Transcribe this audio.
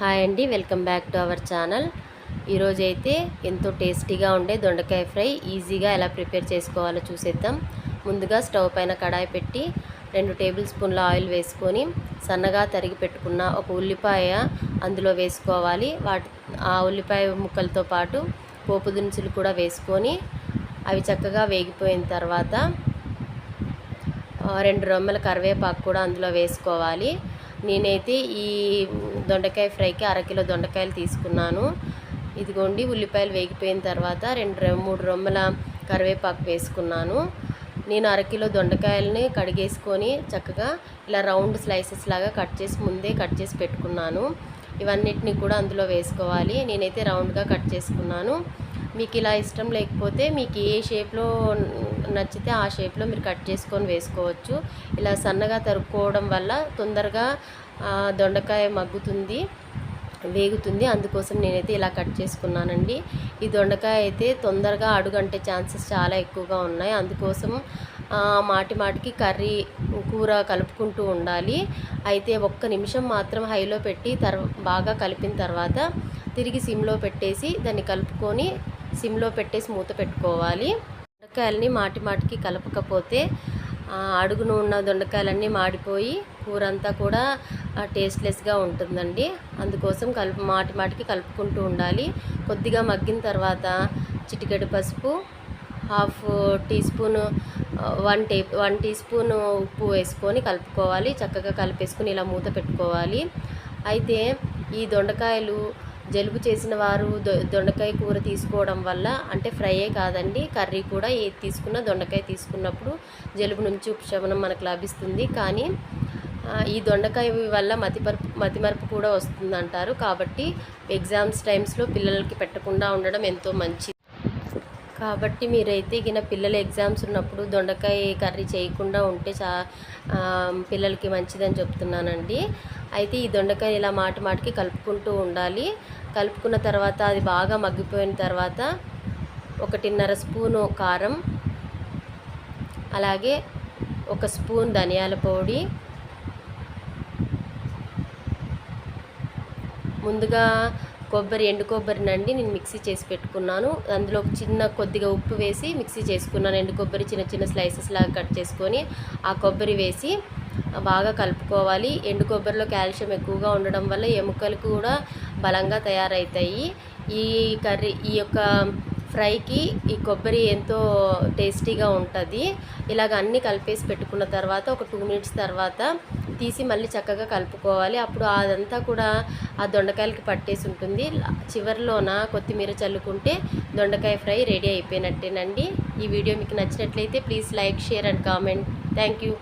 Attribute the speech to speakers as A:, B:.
A: Hi అండి, welcome back to our channel. ఈరోజు అయితే ఎంతో టేస్టీగా ఉండే దొండకాయ ఫ్రై ఈజీగా ఎలా ప్రిపేర్ చేసుకోవాలో చూసేద్దాం. ముందుగా స్టవ్ పైన కడాయి పెట్టి 2 టేబుల్ స్పూన్ల ఆయిల్ వేసుకొని సన్నగా తరిగి పెట్టుకున్న ఒక ఉల్లిపాయ అందులో వేసుకోవాలి. ఆ ఉల్లిపాయ ముక్కలతో పాటు పోపు దినుసులు కూడా వేసుకొని అవి చక్కగా వేగిపోయిన తర్వాత 2 రెమ్మల కరివేపాకు కూడా అందులో వేసుకోవాలి. నేనైతే ఈ దొండకాయ ఫ్రైకి అరకిలో దొండకాయలు తీసుకున్నాను. ఇదిగోండి, ఉల్లిపాయలు వేగిపోయిన తర్వాత 3 రెమ్మల కరివేపాకు వేసుకున్నాను. నేను అరకిలో దొండకాయలని కడిగేసుకొని చక్కగా ఇలా రౌండ్ స్లైసెస్ లాగా ముందే కట్ చేసి పెట్టుకున్నాను. ఇవన్నిటిని కూడా అందులో వేసుకోవాలి. నేనైతే రౌండ్గా కట్ చేసుకున్నాను. మీకు ఇలా ఇష్టం లేకపోతే మీకు ఏ షేప్లో నచ్చితే ఆ షేప్లో మీరు కట్ చేసుకొని వేసుకోవచ్చు. ఇలా సన్నగా తరుక్కోవడం వల్ల తొందరగా దొండకాయ వేగుతుంది. అందుకోసం నేనైతే ఇలా కట్ చేసుకున్నానండి. ఈ దొండకాయ అయితే తొందరగా అడుగంటే ఛాన్సెస్ చాలా ఎక్కువగా ఉన్నాయి. అందుకోసం మాటికి కూర కలుపుకుంటూ ఉండాలి. అయితే 1 నిమిషం మాత్రం హైలో పెట్టి బాగా కలిపిన తర్వాత తిరిగి సిమ్లో పెట్టేసి దాన్ని కలుపుకొని సిమ్లో పెట్టేసి మూత పెట్టుకోవాలి. దొండకాయలని మాటికి కలపకపోతే అడుగున ఉన్న దొండకాయలన్నీ మాడిపోయి కూర అంతా కూడా టేస్ట్లెస్గా ఉంటుందండి. అందుకోసం మాటికి కలుపుకుంటూ ఉండాలి. కొద్దిగా మగ్గిన తర్వాత చిటికెడు పసుపు, 1/2 టీ స్పూన్ 1 టీ స్పూన్ ఉప్పు వేసుకొని కలుపుకోవాలి. చక్కగా కలిపేసుకొని ఇలా మూత పెట్టుకోవాలి. అయితే ఈ దొండకాయలు జలుబు చేసిన వారు దొండకాయ కూర తీసుకోవడం వల్ల, అంటే ఫ్రైయే కాదండి, కర్రీ కూడా ఏది తీసుకున్నా దొండకాయ తీసుకున్నప్పుడు జలుబు నుంచి ఉపశమనం మనకు లభిస్తుంది. కానీ ఈ దొండకాయ వల్ల మతిమరుపు కూడా వస్తుందంటారు. కాబట్టి ఎగ్జామ్స్ టైమ్స్లో పిల్లలకి పెట్టకుండా ఉండడం ఎంతో మంచిది. కాబట్టి మీరైతే పిల్లల ఎగ్జామ్స్ ఉన్నప్పుడు దొండకాయ కర్రీ చేయకుండా ఉంటే పిల్లలకి మంచిదని చెప్తున్నానండి. అయితే ఈ దొండకాయ ఇలా మాటికి కలుపుకుంటూ ఉండాలి. కలుపుకున్న తర్వాత అది బాగా మగ్గిపోయిన తర్వాత 1.5 స్పూను కారం, అలాగే 1 స్పూన్ ధనియాల పొడి, ముందుగా ఎండు కొబ్బరినండి నేను మిక్సీ చేసి పెట్టుకున్నాను. అందులో కొద్దిగా ఉప్పు వేసి మిక్సీ చేసుకున్నాను. ఎండు కొబ్బరి చిన్న స్లైసెస్ లాగా కట్ చేసుకొని ఆ కొబ్బరి వేసి బాగా కలుపుకోవాలి. ఎండు కొబ్బరిలో కాల్షియం ఎక్కువగా ఉండడం వల్ల ఎముకలు కూడా బలంగా తయారవుతాయి. ఈ యొక్క ఫ్రైకి ఈ కొబ్బరి ఎంతో టేస్టీగా ఉంటుంది. ఇలాగ అన్నీ కలిపేసి పెట్టుకున్న తర్వాత ఒక 2 మినిట్స్ తర్వాత తీసి మళ్ళీ చక్కగా కలుపుకోవాలి. అప్పుడు అదంతా కూడా ఆ దొండకాయలకి పట్టేసి ఉంటుంది. చివరిలోన కొత్తిమీర చల్లుకుంటే దొండకాయ ఫ్రై రెడీ అయిపోయినట్టేనండి. ఈ వీడియో మీకు నచ్చినట్లయితే please like, share and comment. Thank you.